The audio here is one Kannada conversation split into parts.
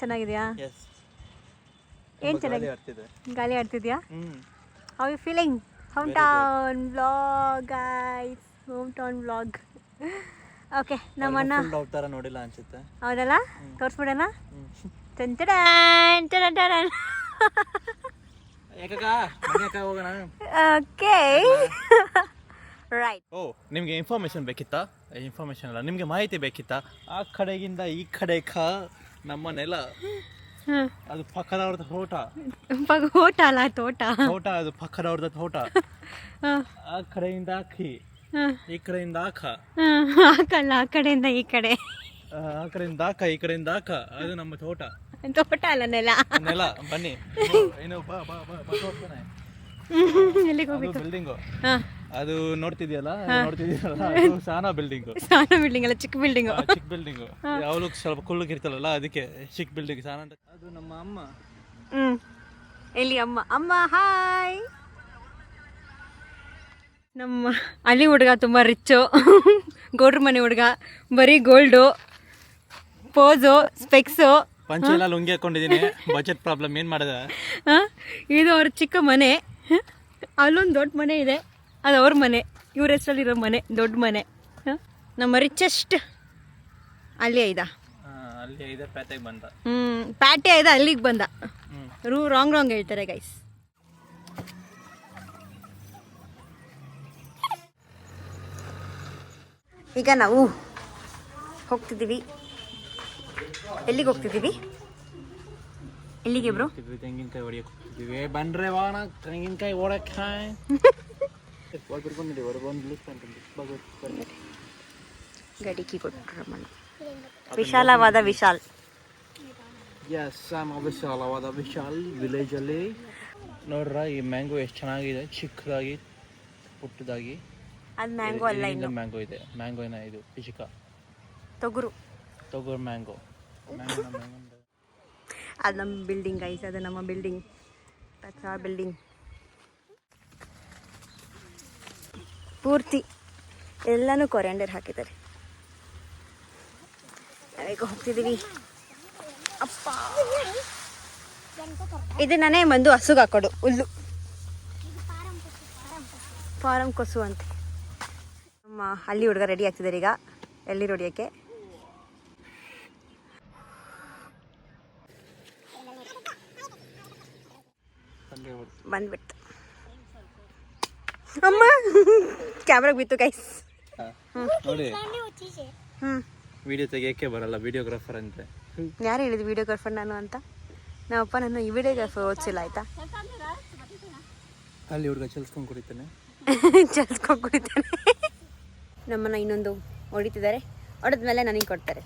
ಚೆನ್ನಾಗಿದೆಯಾ? ಎಸ್. ಏನು ಚೆನ್ನಾಗಿ ಗಾಳಿ ಆಡ್ತಿದ್ಯಾ? How you feeling? Home town vlog guys, home town vlog. Okay, ನಮ್ಮಣ್ಣ ಥರ ನೋಡಿಲ್ಲ ಅನ್ಸುತ್ತೆ. ಹೌದಲ್ಲ, ತೋರಿಸ್ಬಿಡೋಣ. ಟನ್ ಓಕೆ ರೈಟ್. ಓ, ನಿಮಗೆ ಇನ್ಫಾರ್ಮೇಶನ್ ಬೇಕಿತ್ತಾ? ಇನ್ಫಾರ್ಮೇಶನ್ ಅಲ್ಲ, ನಿಮಗೆ ಮಾಹಿತಿ ಬೇಕಿತ್ತಾ? ಆ ಕಡೆಗಿಂದ ಈ ಕಡೆ ನಮ್ಮ ನೆಲ, ಅದು ಪಕ್ಕದವ್ರದ್ದು ತೋಟ. ತೋಟ ಅಲ್ಲ, ತೋಟ. ತೋಟ ಅದು ಪಕ್ಕದವ್ರದ್ದು ತೋಟ. ಆ ಕಡೆಯಿಂದ ಅಕ್ಕಿ, ಈ ಕಡೆಯಿಂದ ಆಕ. ಹಾಕಲ್ಲ, ಆ ಕಡೆಯಿಂದ ಈ ಕಡೆ. ಆ ಕಡೆಯಿಂದ ಆಕ, ಈ ಕಡೆಯಿಂದ ಆಕ. ಅದು ನಮ್ಮ ತೋಟ. ತೋಟ ಅಲ್ಲ, ನೆಲ. ನೆಲ. ಬನ್ನಿ, ಏನು ಎಲ್ಲಿಗೆ ಹೋಗ್ಬೇಕು? ಬಿಲ್ಡಿಂಗು ಅದು ನೋಡ್ತಿದ್ಯಲ್ಲ, ಅದು ಸಾನಾ ಬಿಲ್ಡಿಂಗು. ಸಾನಾ ಬಿಲ್ಡಿಂಗ್ ಅಲ್ಲ, ಚಿಕ್ಕ ಬಿಲ್ಡಿಂಗು. ಚಿಕ್ಕ ಬಿಲ್ಡಿಂಗು. ಯಾವಾಗಲೂ ಸ್ವಲ್ಪ ಕುಳ್ಳಗಿರ್ತಲ್ಲ, ಅದಕ್ಕೆ ಚಿಕ್ಕ ಬಿಲ್ಡಿಂಗ್ ಸಾನಾ. ಅದು ನಮ್ಮ ಅಮ್ಮ. ಎಲ್ಲಿ ಅಮ್ಮ? ಅಮ್ಮ ಹಾಯ್. ನಮ್ಮ ಹಳ್ಳಿ ಹುಡುಗ ತುಂಬ ರಿಚ್ಚು, ಗೌಡ್ರ ಮನೆ ಹುಡುಗ. ಬರೀ ಗೋಲ್ಡು, ಪೋಸು, ಸ್ಪೆಕ್ಸು. ಪಂಚೆ ಎಲ್ಲ ಲುಂಗಿ ಹಾಕೊಂಡಿದ್ದೀನಿ. ಬಜೆಟ್ ಪ್ರಾಬ್ಲಮ್, ಏನು ಮಾಡಿದೆ? ಇದು ಅವ್ರ ಚಿಕ್ಕ ಮನೆ. ಅಲ್ಲೊಂದು ದೊಡ್ಡ ಮನೆ ಇದೆ, ಅದು ಅವ್ರ ಮನೆ. ಇವ್ರ ಹೆಸರಲ್ಲಿರೋ ಮನೆ, ದೊಡ್ಡ ಮನೆ. ನಮ್ಮ ರಿಚೆಸ್ಟ್ ಅಲ್ಲೇ ಇದ್ದ. ಅಲ್ಲಿ ಇದೆ, ಪ್ಯಾಟೆಗೆ ಬಂದ. ಪ್ಯಾಟೆ ಇದೆ, ಅಲ್ಲಿಗೆ ಬಂದ. ರಾಂಗ್ ಹೇಳ್ತಾರೆ ಗೈಸ್. ಈಗ ನಾವು ಹೋಗ್ತಿದ್ದೀವಿ. ಎಲ್ಲಿಗೆ ಹೋಗ್ತಿದ್ದೀವಿ? ಎಲ್ಲಿಗೆ ಬ್ರೋ? ತೆಂಗಿನಕಾಯಿ ಹೊಡಿಯಕ್ಕೆ ಹೋಗ್ತಿದ್ದೀವಿ. ಬನ್ರೆ ವಾಣ ತೆಂಗಿನಕಾಯಿ ಓಡಕ್ಕೆ. ಗಡಿಗೆ ಕೊಟ್ಟರು ವಿಶಾಲವಾದ ವಿಶಾಲ್. ವಿಶಾಲವಾದ ವಿಶಾಲ್ ವಿಲೇಜಲ್ಲಿ ನೋಡ್ರ, ಈ ಮ್ಯಾಂಗೋ ಎಷ್ಟು ಚೆನ್ನಾಗಿದೆ, ಚಿಕ್ಕದಾಗಿ ಪುಟ್ಟದಾಗಿ. ಅದು ಮ್ಯಾಂಗೋ ಅಲ್ಲ, ಇನ್ನು ಮ್ಯಾಂಗೋ ಇದೆ. ಮ್ಯಾಂಗೋ ಏನ ಇದು? ಪಿಚಿಕ ತೊಗರು ಮ್ಯಾಂಗೋ. ಅದು ನಮ್ಮ ಬಿಲ್ಡಿಂಗ್ ಗೈಸ್, ಅದು ನಮ್ಮ ಬಿಲ್ಡಿಂಗ್. ಬಿಲ್ಡಿಂಗ್ ಪೂರ್ತಿ ಎಲ್ಲನೂ ಕೊರಿಯಾಂಡರ್ ಹಾಕಿದ್ದಾರೆ. ನಾವೀಗ ಹೋಗ್ತಿದ್ದೀವಿ. ಅಪ್ಪ, ಇದು ನಾನೇ ಬಂದು ಹಸುಗೆ ಹಾಕೋದು ಹುಲ್ಲು. ಫಾರಂ ಕೊಸು ಅಂತ. ನಮ್ಮ ಹಳ್ಳಿ ಹುಡುಗ ರೆಡಿ ಆಗ್ತಿದ್ದಾರೆ ಈಗ ಎಳ್ನೀರು ಹೊಡಿಯೋಕ್ಕೆ. ಬಂದ್ಬಿಟ್ಟು ಅಮ್ಮ ಕ್ಯಾಮ್ರಾಗೆ ಬಿತ್ತು ಗೈಸ್. ನೋಡಿ, ವಿಡಿಯೋ ತೆಗಿಯೋಕ್ಕೆ ಬರಲ್ಲ, ವಿಡಿಯೋಗ್ರಾಫರ್ ಅಂತೆ. ಯಾರು ಹೇಳಿದ್ರು ವಿಡಿಯೋಗ್ರಾಫರ್ ನಾನು ಅಂತ? ನಮ್ಮಪ್ಪ ನನ್ನ ಈ ವಿಡಿಯೋಗ್ರಾಫರ್ ಓದಿಸಿಲ್ಲ, ಆಯ್ತಾ? ಅಲ್ಲಿ ಹುಡುಗ ಚಲ್ಸ್ಕೊಂಡು ಕುಡಿತಾನೆ. ನಮ್ಮನ್ನ ಇನ್ನೊಂದು ಹೊಡಿತಿದ್ದಾರೆ. ಹೊಡೆದ್ಮೇಲೆ ನನಗೆ ಕೊಡ್ತಾರೆ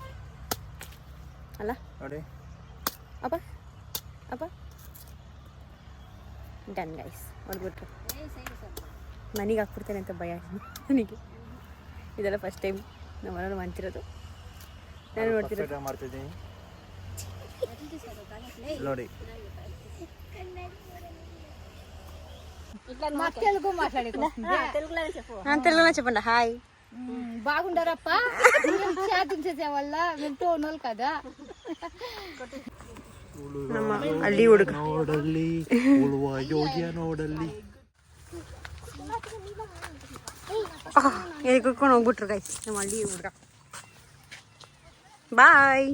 ಅಲ್ಲ? ನೋಡಿ ಅಪ್ಪ ಅಪ್ಪ ಡನ್ ಗೈಸ್. ಹೊಡ್ಬಿಟ್ರು. ನನಗೆ ಹಾಕ್ಬಿಡ್ತೇನೆ ಅಂತ ಭಯ ನನಗೆ. ಇದೆಲ್ಲ ಫಸ್ಟ್ ಟೈಮ್ ನಮ್ಮನ್ನು ಮಾಡ್ತಿರೋದು, ನಾನು ನೋಡ್ತಿರೋದು. ಮಾಡ್ತಿದ್ದೀನಿ ನೋಡಿ. తెలుగులో చెప్పండి. హాయ్, బాగుండారప్పా, చేసేవాళ్ళ వింటూ ఉన్నోళ్ళు కదా. ನಮ್ಮ ಹಳ್ಳಿ ಹುಡುಗ ನೋಡಲ್ಲಿ, ಉಳುವ ಯೋಗ್ಯ ನೋಡಲ್ಲಿ. ಕುತ್ಕೊಂಡು ಹೋಗ್ಬಿಟ್ರು ಗೈಸ್ ನಮ್ಮ ಹಳ್ಳಿ ಹುಡುಗ. ಬಾಯ್.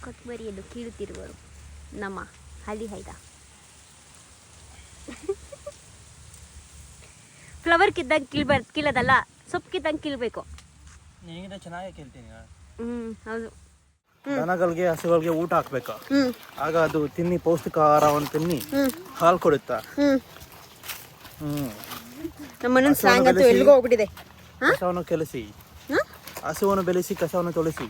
ಕೊಟ್ಬರಿಯನ್ನು ಕೀಳುತ್ತಿರುವರು ನಮ್ಮ ಹಳ್ಳಿ ಹೈದ. ಫ್ಲವರ್ ಕಿದ್ದಂಗೆ ಕೀಳೋದಲ್ಲ, ಸೊಪ್ಪು ಕಿದ್ದಂಗೆ ಕೀಳ್ಬೇಕು. ಚೆನ್ನಾಗಿ ಕೇಳ್ತೀನಿ. ಹೌದು. ದನಗಳಿಗೆ, ಹಸುಗಳಿಗೆ ಊಟ ಹಾಕ್ಬೇಕು. ಆಗ ಅದು ತಿನ್ನಿ, ಪೌಷ್ಟಿಕ ಆಹಾರವನ್ನು ತಿನ್ನಿ ಹಾಲು ಕೊಡುತ್ತಾ. ನಮ್ಮನ್ನ ಸ್ಲಾಂಗ್ ಅಂತೂ ಎಲ್ಲಿಗೋ ಹೋಗ್ಬಿಟ್ಟಿದೆ. ಕಸವನ್ನು ಕೆಲಸಿ, ಹಸುವನ್ನು ಬೆಳೆಸಿ, ಕಸವನ್ನು ತೊಳೆಸಿ.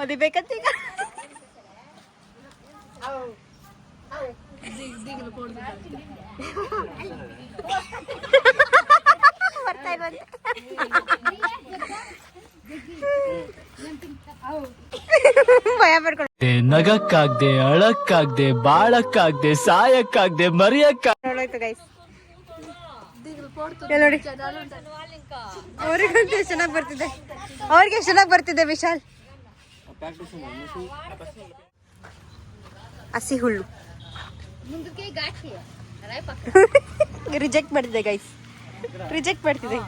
ಓದಿಬೇಕಂತ ಈಗ ಬರ್ತಾ ಇರುವಂತೆ. ಭಯ ಪಡ್ಕೊಂಡು ನಗಕ್ಕಾಗ್ದೆ, ಅಳಕ್ಕಾಗ್ದೆ, ಬಾಳಕ್ಕಾಗ್ದೆ, ಸಾಯಕ್ಕಾಗ್ದೆ, ಮರಿಯಕ್ಕಾಗ್ದೆ. ನೋಡೋಯ್ತು ಗೈಸ್, ಇಲ್ಲಿ ನೋಡಿ ಅವ್ರಿಗಂತೂ ಎಷ್ಟು ಚೆನ್ನಾಗಿ ಬರ್ತಿದೆ, ಅವ್ರಿಗೆ ಎಷ್ಟು ಚೆನ್ನಾಗಿ ಬರ್ತಿದೆ ವಿಶಾಲ್. ಹಸಿ ಹುಲ್ಲು ಮುಂದಕ್ಕೆ ಘಾಟಿ ರಿಜೆಕ್ಟ್ ಮಾಡ್ತಿದೆ ಗೈಸ್, ರಿಜೆಕ್ಟ್ ಮಾಡ್ತಿದೆ.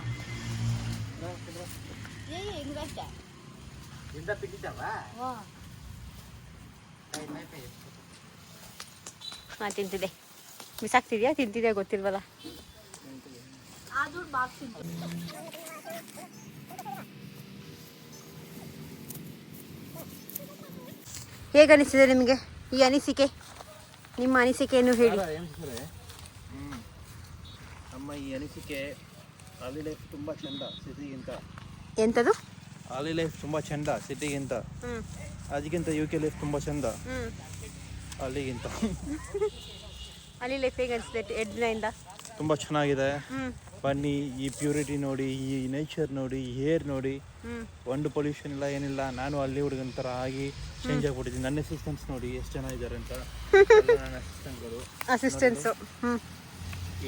ಹಾ ತಿಂತಿದೆ, ಮಿಸಾಕ್ತಿದ್ಯಾ ತಿಂತಿದ್ಯಾ ಗೊತ್ತಿಲ್ವಲ್ಲ. ಹೇಗೆ ಅನಿಸಿದೆ ನಿಮಗೆ ಈ ಅನಿಸಿಕೆ? ನಿಮ್ಮ ಅನಿಸಿಕೆಯನ್ನು ಹೇಳಿ. ನಮ್ಮ ಈ ಅನಿಸಿಕೆ ಅಲ್ಲಿ ಲೈಫ್ ತುಂಬ ಚಂದ ಸಿಟಿಗಿಂತ. ಎಂಥದ್ದು? ಅಲ್ಲಿ ಲೈಫ್ ತುಂಬ ಚಂದ ಸಿಟಿಗಿಂತ, ಅದಕ್ಕಿಂತ UK ಲೈಫ್ ತುಂಬ ಚಂದ ಅಲ್ಲಿಗಿಂತ. ಅಲ್ಲಿ ಲೈಫ್ ಹೇಗೆ ಅನಿಸಿದೆ 2 ದಿನದಿಂದ? ತುಂಬ ಚೆನ್ನಾಗಿದೆ. ಬನ್ನಿ, ಈ ಪ್ಯೂರಿಟಿ ನೋಡಿ, ಈ ನೇಚರ್ ನೋಡಿ, ಈ ಏರ್ ನೋಡಿ, ಒಂದು ಪೊಲ್ಯೂಷನ್ ಇಲ್ಲ ಏನಿಲ್ಲ. ನಾನು ಅಲ್ಲಿ ಹುಡುಗನ ಥರ ಆಗಿ ಚೇಂಜ್ ಆಗಿಬಿಟ್ಟಿದ್ದೀನಿ. ನನ್ನ ಅಸಿಸ್ಟೆಂಟ್ಸ್ ನೋಡಿ ಎಷ್ಟು ಜನ ಇದ್ದಾರೆ ಅಂತ. ನನ್ನ ಅಸಿಸ್ಟೆಂಟ್ಗಳು, ಅಸಿಸ್ಟೆಂಟ್ಸು.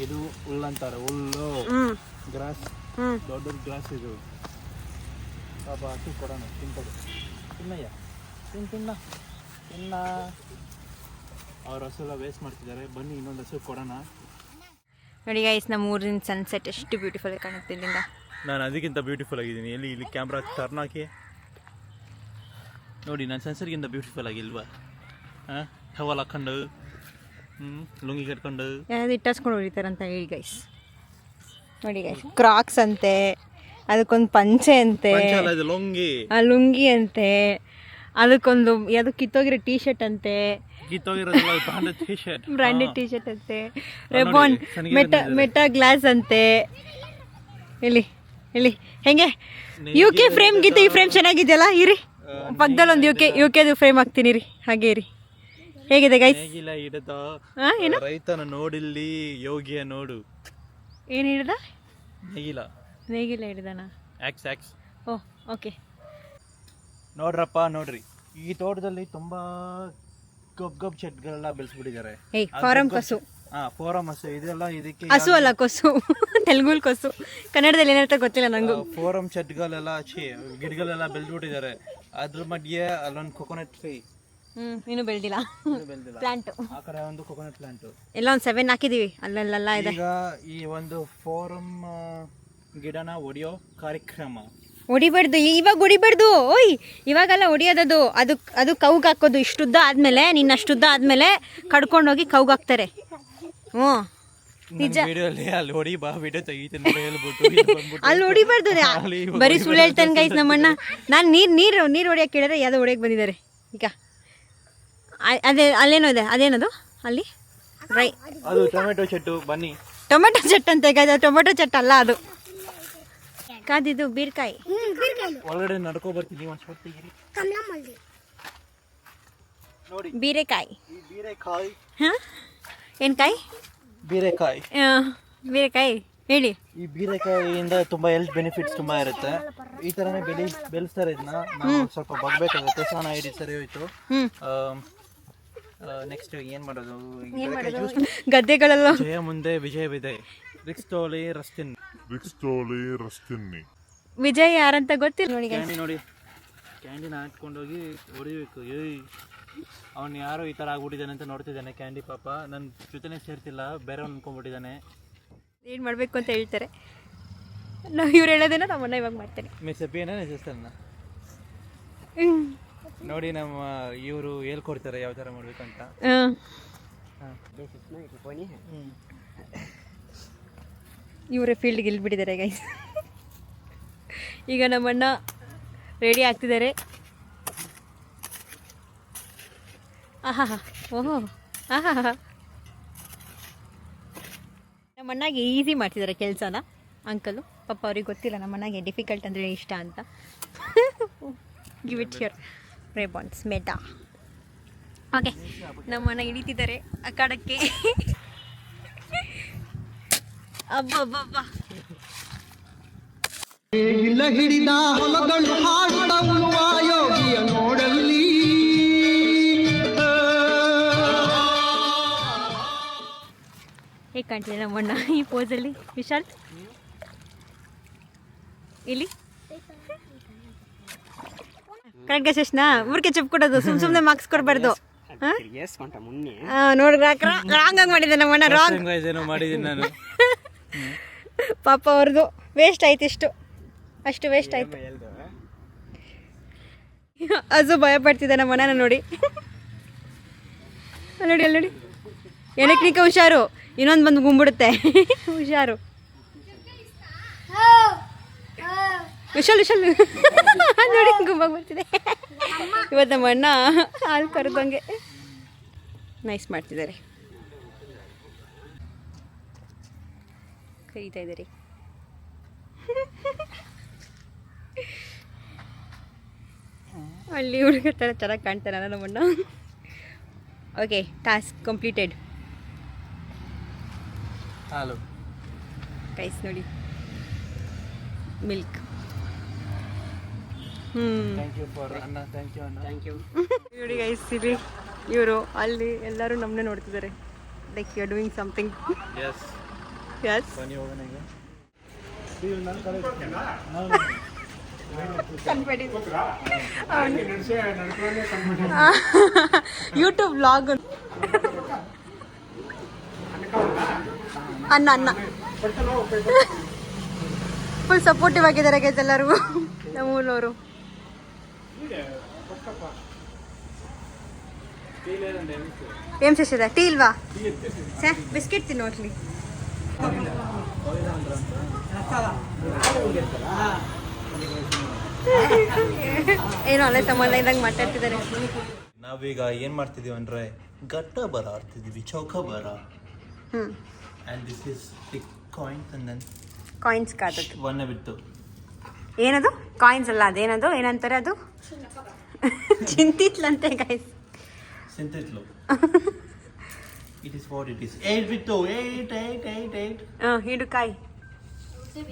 ಇದು ಹುಲ್ಲು ಅಂತಾರೆ, ಹುಲ್ಲು ಗ್ರಾಸ್, ದೊಡ್ಡ ಗ್ರಾಸ್ ಇದು. ಪಾಪ ಹಸು ಕೊಡೋಣ, ತಿಂತದೆ. ತಿನ್ನಯ್ಯ, ತಿನ್ನ ಅವ್ರ ಹಸು ಎಲ್ಲ ವೇಸ್ಟ್ ಮಾಡ್ತಿದ್ದಾರೆ. ಬನ್ನಿ ಇನ್ನೊಂದು ಹಸು ಕೊಡೋಣ. ನೋಡಿ ಗೈಸ್, ನಮ್ಮ ಊರಿನ ಸನ್ಸೆಟ್ ಎಷ್ಟು ಬ್ಯೂಟಿಫುಲ್ ಕಾಣುತ್ತೆ ಇಲ್ಲಿಂದ. ನಾನು ಅದಕ್ಕಿಂತ ಬ್ಯೂಟಿಫುಲ್ ಆಗಿದ್ದೀನಿ. ಇಲ್ಲಿ ಕ್ಯಾಮ್ರಾ ಟರ್ನ್ ಹಾಕಿ ನೋಡಿ, ನಾನು ಸನ್ಸೆಟ್ಗಿಂತ ಬ್ಯೂಟಿಫುಲ್ ಆಗಿಲ್ವಾ? ಹಾಂ, ಟವಲ್ ಹಾಕೊಂಡು ಲುಂಗಿ ಕಟ್ಕೊಂಡು ಯಾರು ಇಟ್ಟಿಸ್ಕೊಂಡು ಹೊಡಿತಾರಂತ ಹೇಳಿ ಗೈಸ್. ನೋಡಿ ಗೈಸ್, ಕ್ರಾಕ್ಸ್ ಅಂತೆ, ಅದಕ್ಕೊಂದು ಪಂಚೆ ಅಂತೆ, ಲುಂಗಿ, ಆ ಲುಂಗಿ ಅಂತೆ, ಅದಕ್ಕೊಂದು ಯಾವುದು ಕಿತ್ತೋಗಿರೋ ಟೀ ಶರ್ಟ್ ಅಂತೆ, ಬ್ರಾಂಡೆಡ್ ಟೀ ಶರ್ಟ್ ಅಂತೆ, ರೆಬಾನ್ ಮೆಟಾ ಗ್ಲಾಸ್ ಅಂತೆ. ಇಲ್ಲಿ ಹೆಂಗೆ UK ಫ್ರೇಮ್ ಗಿಂತ ಈ ಫ್ರೇಮ್ ಚೆನ್ನಾಗಿದೆಯಲ್ಲ? ಇರಿ ಪಕ್ಕದಲ್ಲಿ ಒಂದು UKದು ಫ್ರೇಮ್ ಹಾಕ್ತೀನಿ ರೀ, ಹಾಗೆ ಇರಿ. ಹೇಗಿದೆ ಗೈಸ್? ಏನು ರೈತನ ನೋಡಿಲ್ಲಿ ಯೋಗಿಯ ನೋಡು. ಏನು ಹಿಡ್ದ? ನೇಗಿಲ ಹಿಡ್ದನ? ಓ ಓಕೆ. ನೋಡ್ರಿ, ಈ ತೋಟದಲ್ಲಿ ತುಂಬಾ ಗಬ್ ಚೆಟ್ಗಳೆಲ್ಲ ಬೆಳೆಸ್ಬಿಟ್ಟಿದ್ದಾರೆ. ಫಾರಂ ಕಸು. ಫಾರಂ ಹಸು ಇದೆಲ್ಲ. ಇದಕ್ಕೆ ಹಸು ಅಲ್ಲ, ಕೊಸು. ತೆಲುಗುಲ್ ಕೊಸು, ಕನ್ನಡದಲ್ಲಿ ಏನಂತ ಗೊತ್ತಿಲ್ಲ ನಂಗೂ. ಫಾರಂ ಚೆಟ್ಗಳೆಲ್ಲ ಗಿಡಗಳೆಲ್ಲ ಬೆಳೆದ್ಬಿಟ್ಟಿದ್ದಾರೆ. ಅದ್ರ ಮಧ್ಯೆ ಅಲ್ಲೊಂದು ಕೊಕೊನಟ್ ಟ್ರೀ ಇನ್ನೂ ಬೆಳೆದಿಲ್ಲ, ಪ್ಲಾಂಟ್. ಆ ಕಡೆ ಒಂದು ಕೊಕೊನಟ್ ಪ್ಲಾಂಟ್ ಎಲ್ಲ ಒಂದು 7 ಹಾಕಿದೀವಿ, ಅಲ್ಲೆಲ್ಲ ಇದೆ. ಈಗ ಈ ಒಂದು ಫಾರಂ ಗಿಡನ ಹೊಡೆಯೋ ಕಾರ್ಯಕ್ರಮ. ಹೊಡಿಬಾರ್ದು ಇವಾಗ, ಹೊಡಿಬಾರ್ದು. ಓಯ್ ಇವಾಗೆಲ್ಲ ಹೊಡಿಯೋದದು. ಅದು ಕೌಗ್ ಹಾಕೋದು. ಇಷ್ಟುದ್ದ ಆದ್ಮೇಲೆ, ಅಷ್ಟುದ್ದ ಆದ್ಮೇಲೆ ಕಡ್ಕೊಂಡೋಗಿ ಕೌಗ್ ಹಾಕ್ತಾರೆ. ಹ್ಞೂ ನಿಜ. ಅಲ್ಲಿ ಹೊಡಿ ಬಾ, ವಿಡಿಯೋ ತೆಗಿತೀನಿ ಅಲ್ಲಿ ಹೊಡಿಬಾರ್ದು, ಬರೀ ಸುಳ್ಳು ಹೇಳ್ತಾನೆ ಗೈಸ್ ನಮ್ಮಣ್ಣ. ನಾನು ನೀರು ಹೊಡಿಯಕ್ಕೆ ಕೇಳಿದ್ರೆ ಯಾವುದೋ ಹೊಡಿಯಕ್ಕೆ ಬಂದಿದ್ದಾರೆ. ಈಗ ಅಲ್ಲೇನೋ ಇದೆ, ಅದೇನದು ಅಲ್ಲಿ ಅದು ಟೊಮೆಟೊ ಚೆಟ್ಟು. ಬನ್ನಿ, ಟೊಮೆಟೊ ಚೆಟ್ ಅಂತ. ಈಗ ಟೊಮೆಟೊ ಚೆಟ್ ಅಲ್ಲ ಅದು, ಕಾದಿದ್ದು ಬೀರ್ಕಾಯಿ. ಒಳಗಡೆ ನಡ್ಕೊ ಬರ್ತೀನಿ ನೋಡಿ. ಬೀರೆಕಾಯಿ. ಹಾಂ, ಏನು ಕಾಯಿ? ಬೀರೆಕಾಯಿ ಹೇಳಿ. ಈ ಬೀರೆಕಾಯಿಯಿಂದ ತುಂಬಾ ಹೆಲ್ತ್ ಬೆನಿಫಿಟ್ಸ್ ತುಂಬಾ ಇರುತ್ತೆ. ಈ ತರನೇ ಬೆಳೆಸ್ತಾರೆ. ಇದನ್ನ ನಾವು ಸ್ವಲ್ಪ ಬಗ್ಬೇಕಾಗುತ್ತೆ. ಸ್ನಾನ ಹಿಡಿ ಸರಿ ಹೋಯ್ತು. ನೆಕ್ಸ್ಟ್ ಏನ್ ಮಾಡೋದು? ಗದ್ದೆಗಳೆಲ್ಲ ಜಯ ಮುಂದೆ ವಿಜಯವಿದೆ. ರಿಕ್ಸ್ಟೋಲಿ ರಸ್ತಿನ್. ವಿಜಯ್ ಯಾರಂತ ಗೊತ್ತಿಲ್ಲ ನೋಡಿ. ನೋಡಿ, ಕ್ಯಾಂಡಿನ ಹಾಕೊಂಡೋಗಿ ಹೊಡಿಬೇಕು. ಅವನು ಯಾರೋ ಈ ತರ ಆಗ್ಬಿಟ್ಟಿದ್ದಾನೆ ಅಂತ ನೋಡ್ತಿದ್ದಾನೆ. ಕ್ಯಾಂಡಿ ಪಾಪ ನನ್ನ ಜೊತೆನೆ ಸೇರ್ತಿಲ್ಲ, ಬೇರೆ ಅನ್ಕೊಂಡ್ಬಿಟ್ಟಿದ್ದಾನೆ. ಏನು ಮಾಡಬೇಕು ಅಂತ ಹೇಳ್ತಾರೆ. ಇವ್ರು ಹೇಳೋದೇನೋ ನಮ್ಮನ್ನ ಇವಾಗ ಮಾಡ್ತೇನೆ. ಮಿಸ್ ಅಪ್ಪಿನ ನೆಸಸ್ತನ್ನ ನೋಡಿ, ನಮ್ಮ ಇವರು ಹೇಳ್ಕೊಡ್ತಾರೆ ಯಾವ ಥರ ಮಾಡ್ಬೇಕಂತ. ಇವರೇ ಫೀಲ್ಡ್ಗೆ ಇಲ್ಬಿಟ್ಟಿದ್ದಾರೆ ಗೈಸ್. ಈಗ ನಮ್ಮಣ್ಣ ರೆಡಿ ಆಗ್ತಿದ್ದಾರೆ. ಆಹಾ, ಓಹೋ, ಆಹಾ. ನಮ್ಮಣ್ಣಗೆ ಈಸಿ ಮಾಡ್ತಿದ್ದಾರೆ ಕೆಲಸನ ಅಂಕಲು. ಪಾಪ ಅವ್ರಿಗೆ ಗೊತ್ತಿಲ್ಲ ನಮ್ಮಣ್ಣಗೆ ಡಿಫಿಕಲ್ಟ್ ಅಂದರೆ ಇಷ್ಟ ಅಂತ. Give it here Ray-Bans Meta. Okay, ನಮ್ಮಣ್ಣ ಹಿಡಿತಿದ್ದಾರೆ ಅಖಾಡಕ್ಕೆ. ಅಬ್ಬಬ್ಬಬ್ಬ, ಹಿಡಿದ ಹೊಲಗಳು ಹಾಡುತ್ತ ಉಳುವ ಯೋಗಿಯ ನೋಡಲ್ಲಿ. ಹೇಗೆ ಕಾಣ್ತಿದೆ ನಮ್ಮಣ್ಣ ಈ ಪೋಸಲ್ಲಿ ವಿಶಾಲ್ ಇಲ್ಲಿ ಕರೆಕ್ಟ್ ಗೆಸೆಸ್ನಾ ಊರಿಗೆ ಚೆಪ್ ಕೊಡೋದು ಸುಮ್ಮನೆ ಮಾರ್ಕ್ಸ್ ಕೊಡಬಾರ್ದು ನೋಡಿ ರಾಂಗ್ ಮಾಡಿದ್ದೆ ನಮ್ಮಣ್ಣ ರಾಂಗ್ ಏನೋ ಮಾಡಿದ್ದೀನಿ ನಾನು. ಪಾಪ ಅವ್ರದ್ದು ವೇಸ್ಟ್ ಆಯ್ತು ಅಷ್ಟು ವೇಸ್ಟ್ ಆಯ್ತು. ಅದು ಭಯ ಪಡ್ತಿದ್ದೆ ನಮ್ಮ ಅಣ್ಣನ ನೋಡಿ ಅಲ್ಲಿ ನೋಡಿ ಎಲೆಕ್ಟ್ರಿಕ್ ಹುಷಾರು, ಇನ್ನೊಂದು ಬಂದು ಗುಂಬಿಡುತ್ತೆ ಹುಷಾರು. ವಿಶಾಲ್ ನೋಡಿ ಗುಂಬಾಗ ಬರ್ತಿದೆ. ಇವತ್ತು ನಮ್ಮ ಅಣ್ಣ ಹಾಲು ಕರೆದಂಗೆ ನೈಸ್ ಮಾಡ್ತಿದ್ದಾರೆ, ಕರೀತಾ ಇದ್ದಾರೆ. ಹಳ್ಳಿ ಹುಡುಗ ಥರ ಚೆನ್ನಾಗಿ ಕಾಣ್ತಾನಲ್ಲ ನಮ್ಮಣ್ಣ. Okay, task completed. ಹಾಲು ಗೈಸ್ ನೋಡಿ, ಮಿಲ್ಕ್. ಥ್ಯಾಂಕ್ ಯು ಫಾರ್ ಅಣ್ಣ, ಥ್ಯಾಂಕ್ ಯು ನೋಡಿ ಗೈಸ್, ಇಲ್ಲಿ ಇವರು ಅಲ್ಲಿ ಎಲ್ಲರೂ ನಮ್ಮನ್ನೇ ನೋಡ್ತಿದ್ದಾರೆ. Like you are doing something. Yes yes, ಬನ್ನಿ ಹೋಗೋಣ ಈಗ. ಯೂಟ್ಯೂಬ್ ವ್ಲಾಗ್ ಅಣ್ಣ ಫುಲ್ ಸಪೋರ್ಟಿವ್ ಆಗಿದ್ದಾರೆ ಗೈಸ್ ಎಲ್ಲರಿಗೂ ನಮ್ಮ ಊರವರು. ಏನ್ ಸಿಕ್ಕಿದೆ? ಟೀ ಇಲ್ವಾ? ಬಿಸ್ಕೆಟ್ ತಿನ್ನು ಅಟ್ಲಿ. ಏನೋ ಅಲ್ಲೇ ಸಂಬಂಧ ಇದ್ದಂಗೆ ಮಾತಾಡ್ತಿದ್ದಾರೆ. ನಾವೀಗ ಏನ್ ಮಾಡ್ತಿದೀವಿ ಅಂದ್ರೆ ಗಟ್ಟ ಬರ ಆಡ್ತಿದೀವಿ, ಚೌಕ ಬರ. And this is the coins and then coins ಕಾದದ್ದು. ಒನ್ನೆ ಬಿತ್ತು. ಏನದು? ಕಾಯಿನ್ಸ್ ಅಲ್ಲ, ಅದೇನದು ಏನಂತಾರೆ ಅದು? ಚಿಂತಿತ್ಲಂತೆ ಗೈಸ್. ಸಿಂತಿತ್ಲು. It is what it is. 8 ಬಿತ್ತು. 8. ಹಿಡು ಕಾಯಿ.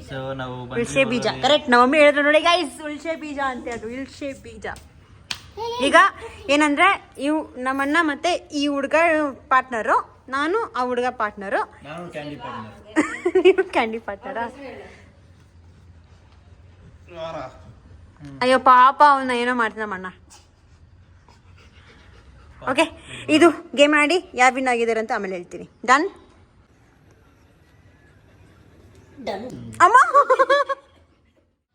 ಸೊ ನಾವು ಉಳ್ಸೆ ಬೀಜ. ಕರೆಕ್ಟ್, ನಮ್ಮ ಮಮ್ಮಿ ಹೇಳಿದ್ರು ನೋಡಿ ಗೈಸ್, ಉಳ್ಸೆ ಬೀಜ ಅಂತ ಅದು, ಉಳ್ಸೆ ಬೀಜ. ಈಗ ಏನಂದ್ರೆ ಇವು ನಮ್ಮಣ್ಣ ಮತ್ತೆ ಈ ಹುಡುಗ ಪಾರ್ಟ್ನರು, ನಾನು ಆ ಹುಡುಗ ಪಾರ್ಟ್ನರು. ನಾನು ಕ್ಯಾಂಡಿ ಪಾರ್ಟ್ನರ್. ನೀವು ಕ್ಯಾಂಡಿ ಪಾರ್ಟ್ನರಾ? ಅಯ್ಯೋ ಪಾಪ, ಅವನ್ನ ಏನೋ ಮಾಡ್ತಾನೆ ನಮ್ಮಣ್ಣ. ಓಕೆ, ಇದು ಗೇಮ್ ಆಡಿ ಯಾರು ವಿನ್ ಆಗಿದ್ದಾರೆ ಅಂತ ಆಮೇಲೆ ಹೇಳ್ತೀನಿ. ಡನ್? ಅಮ್ಮ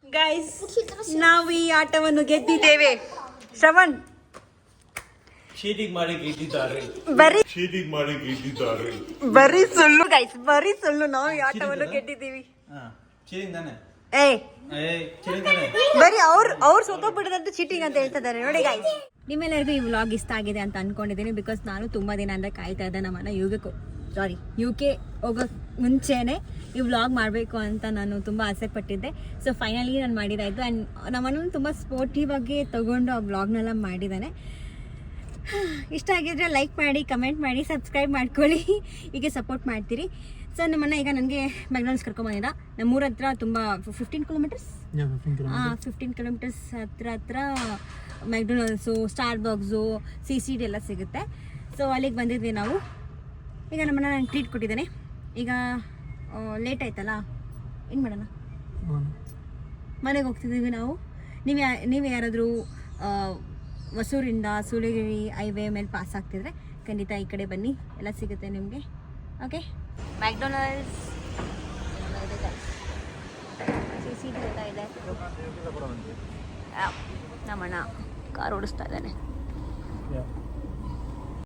ಗೈಸ್, ನಾವು ಈ ಆಟವನ್ನು ಗೆದ್ದಿದ್ದೇವೆ. ಶ್ರವಣ್ ಚೀಟಿಂಗ್ ಮಾಡಿ ಗೆದ್ದಿದ್ದಾರೆ. ಬರೀ ಸುಳ್ಳು ಗೈಸ್, ಬರೀ ಸುಳ್ಳು. ನಾವು ಈ ಆಟವನ್ನು ಗೆದ್ದಿದ್ದೀವಿ. ಚೀಟಿಂಗ್ ತಾನೆ? ಚೀಟಿಂಗ್ ತಾನೆ? ಬರೀ ಅವ್ರು ಸೋತೋಗ್ಬಿಡೋದಂತ ಚೀಟಿಂಗ್ ಅಂತ ಹೇಳ್ತಿದ್ದಾರೆ ನೋಡಿ ಗೈಸ್. ನಿಮ್ಮೆಲ್ಲರಿಗೂ ಈ ವ್ಲಾಗ್ ಇಷ್ಟ ಆಗಿದೆ ಅಂತ ಅನ್ಕೊಂಡಿದ್ದೀನಿ. ಬಿಕಾಸ್ ನಾನು ತುಂಬ ದಿನ ಅಂದರೆ ಕಾಯ್ತಾ ಇದ್ದೆ ನಮ್ಮನ್ನ ಯು ಕೆ ಹೋಗೋಕ್ಕೆ ಮುಂಚೆನೇ ಈ ವ್ಲಾಗ್ ಮಾಡಬೇಕು ಅಂತ ನಾನು ತುಂಬ ಆಸೆ ಪಟ್ಟಿದ್ದೆ. ಸೊ ಫೈನಲಿ ನಾನು ಮಾಡಿದಾಯಿತು. ಆ್ಯಂಡ್ ನಮ್ಮನ್ನು ತುಂಬ ಸ್ಪೋರ್ಟಿವ್ ಆಗಿ ತೊಗೊಂಡು ಆ ವ್ಲಾಗ್ನೆಲ್ಲ ಮಾಡಿದ್ದಾನೆ. ಇಷ್ಟ ಆಗಿದ್ರೆ ಲೈಕ್ ಮಾಡಿ, ಕಮೆಂಟ್ ಮಾಡಿ, ಸಬ್ಸ್ಕ್ರೈಬ್ ಮಾಡ್ಕೊಳ್ಳಿ. ಹೀಗೆ ಸಪೋರ್ಟ್ ಮಾಡ್ತೀರಿ. ಸೊ ನಮ್ಮನ್ನ ಈಗ ನನಗೆ ಮೆಕ್ಡಾನಲ್ಸ್ ಕರ್ಕೊಂಬಂದಿದ್ದ. ನಮ್ಮೂರ ಹತ್ರ ತುಂಬ 15 ಕಿಲೋಮೀಟರ್ಸ್ 15 ಕಿಲೋಮೀಟರ್ಸ್ ಹತ್ರ ಮೆಕ್ಡೊನಾಲ್ಡ್ಸು, ಸ್ಟಾರ್ಬಕ್ಸು, CCD ಎಲ್ಲ ಸಿಗುತ್ತೆ. ಸೊ ಅಲ್ಲಿಗೆ ಬಂದಿದ್ವಿ ನಾವು. ಈಗ ನಮ್ಮನ್ನ ನಾನು ಟ್ರೀಟ್ ಕೊಟ್ಟಿದ್ದೇನೆ. ಈಗ ಲೇಟ್ ಆಯ್ತಲ್ಲ, ಏನು ಮಾಡೋಣ, ಮನೆಗೆ ಹೋಗ್ತಿದ್ದೀವಿ ನಾವು. ನೀವು ಯಾರಾದರೂ ಹೊಸೂರಿಂದ ಸೂಳಗಿರಿ ಹೈವೇ ಮೇಲೆ ಪಾಸ್ ಆಗ್ತಿದ್ರೆ ಖಂಡಿತ ಈ ಕಡೆ ಬನ್ನಿ, ಎಲ್ಲ ಸಿಗುತ್ತೆ ನಿಮಗೆ. ಓಕೆ, ಮ್ಯಾಕ್ಡೊನಾಲ್ಡ್ಸ್ CCD ಎಲ್ಲ ಇದೆ. ನಮ್ಮಣ್ಣ ಕಾರ್ ಓಡಿಸ್ತಾ ಇದ್ದಾನೆ.